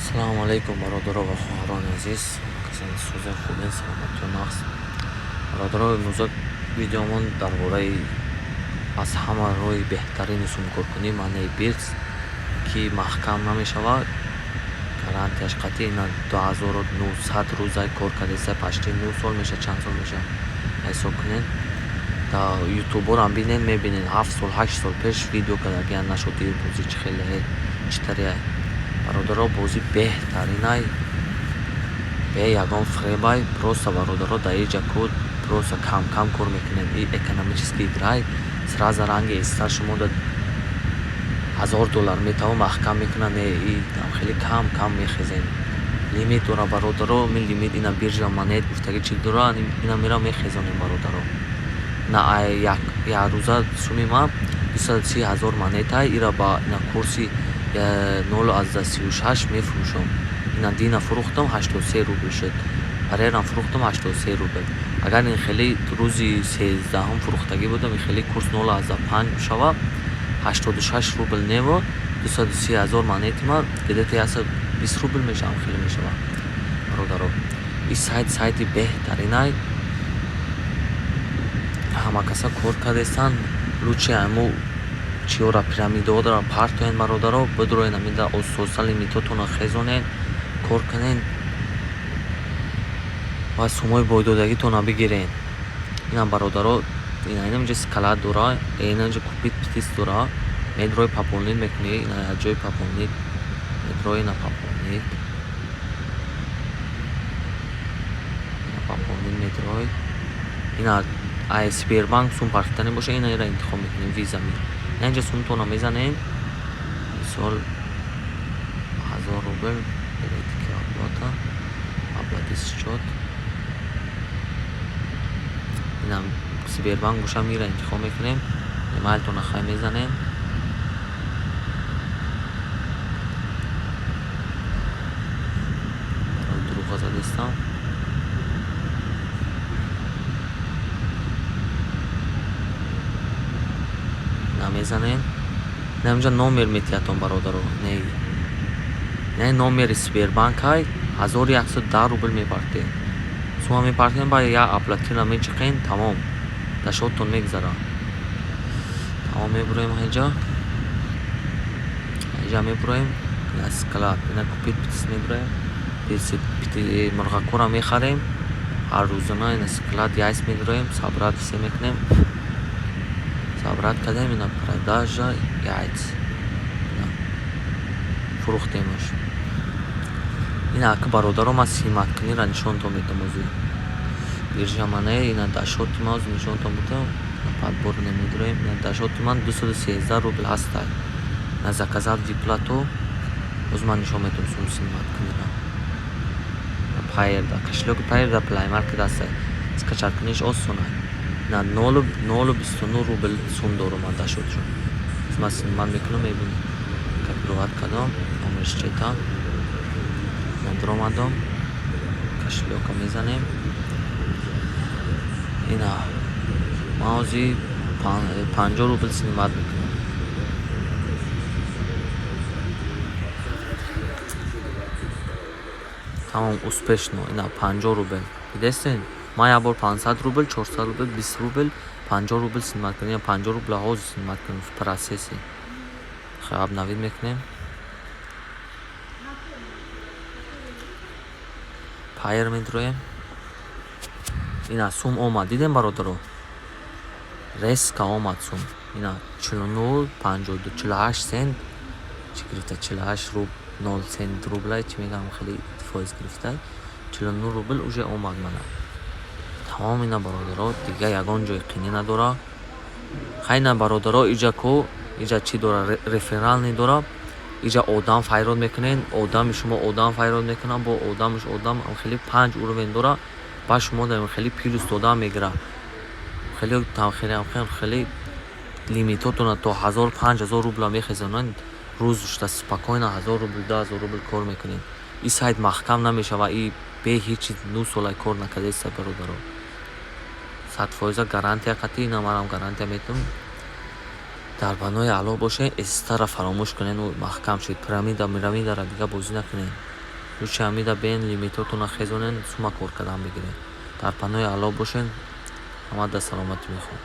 Ассалому алейкум, бародаро ва хоҳарони азиз. Касани сӯзи хубин, саломатӣ ва нағз. Бародаро, имрӯза видеомон дар бораи аз ҳама роҳи беҳтарини сумкоркунӣ маънаи бирц ки маҳкам намешавад, гарантияш қатъӣ. Ина 2900 рӯзай кор кардеса, пашти 9 сол меша, чанд сол меша ҳисоб кунед. Дар ютуборам бинед, мебинед 7 сол 8 сол пеш видео кардаги нашуди бозӣ чӣ хеле читария. Бародаро, бозӣ беҳтаринай, бе ягон фребай. Просто бародаро дар иҷа код просто кам кор мекунед. И экономический играи сразу ранги эстар шумо да $1000 метавон маҳкам мекунад. Не и там хеле кам мехезем. Лимит дора бародаро, ми лимит ина биржа монет гуфтаги $40, ина мера мехезонем бародаро. На як рӯза суми ма 230,000 монетай, ира ба ина курси 0,36 мефурӯшам. Ина дина фурӯхтам 83 рубл шуд. Парерам фурӯхтам 83 рубл. Агар ин хеле рӯзи 13 фурӯхтагӣ будам, ин хеле курс 0,5 шава 86 рубл нево 230,000 монети ма где-то 120 рубл мешавам, хеле мешава. Бародаро, ин сайти беҳтаринай. Ҳама каса кор кардестан. Лучше аму чиёра пирамидора партоен бародаро, бидроен амида ососа лимитотона хезонен, кор канен ва сумои бойдодагитона бигирен. Ина бародаро, ина инамҷа скалат дора, инамҷа купит птис дора. Медрои пополнит мекунӣ, ина якҷои пополнит медрои ина пополнит. Ина пополнит медрои. Ина ай Сбербанк сум пархтани боша, ина ира интихоб мекунем виза ми. Инҷа сумтона мезанем. Мисол 1000 рубл кредитки оплата счёт. Ина Сбербанк боша, мира интихоб мекунем. Имейлтона хай мезанем. Дурӯғ задестам. Намезанем. Намҷа номер метиҳатон бародаро. Не номери Сбербанк ҳай 1110 рубл мепартем. Сума мепартем ба я оплатира мечиқен, тамом. Дашотон мегзара. Тамом мебуроем ҳаҷа. Ҳаҷа мебуроем. Ина скалат, ина купит птис мебуроем. Мурғакора мехарем. Ҳар рӯзона ина скалат яйс мегироем, сабрат все мекунем. Сабрат кардем, ина продажа яйц. Фурӯхтемаш. Ина ака бародаро, ма симаткунира нишонтон медам озу. Биржа мане, ина дашоти ма озу нишонтон будам. Падбор немедроем. Ина дашоти ман 213 рубл ҳастай. На заказат виплато. Оз ман нишон медам сум симаткунира. Пайерда, кашлёки пайерда плаймаркет ҳастай. Скачат куниш осонай. На 0,29 рубл сум дорум дашотшо. Ман симат мекунам, мебинӣ. Копировать кардам, номерш чета. Надромадам. Кашлёка мезанем. Ина ман ози 50 рубл симат мекунам. Тамом успешно. Ина 50 рубл. Видестен? Ман як бор 500 рубл, 400 рубл, 20 рубл, 50 рубл симат кунем. 50 рубл ҳоз симат кунем в процессе. Хаб навид мекунем. Пайер медроем. Ина сум омад. Дидем бародаро? Резка омад сум. Ина 49,52, 48 сент. Чӣ гирифта? 48 рубл 0 сент рублай. Чӣ мегам? Хеле фоиз гирифта. 49 рубл уже омад мана. Тамом ина бародаро, дига ягон ҷои қинӣ надора. Хайна бародаро, иҷа ко, иҷа чӣ дора? Реферални дора. Иҷа одам файрод мекунен. Одами шумо одам файрод мекунад, бо одамаш одам хеле 5 уровен дора. Ба шумо да хеле плюс дода мегира. Хеле хеле лимитотона то 1000-5000 рубла мехезонанд. рӯзушта спокойно 1000 рубл 2000 рубл кор мекунед. ин сайт маҳкам намешава. И бе ҳеҷ 9 солай кор накардеста бародаро. 100% гарантия қатъӣ. Ина манам гарантия метавам. дар банои аъло бошед, эстара фаромӯш кунед, маҳкам шуд. Пирамидара дига бозӣ накунед. лучше ҳамида бен лимитотуна хезонен сума кор кардан бигирен. дар панои аъло бошен. ҳамада саломатӣ мехоҳам.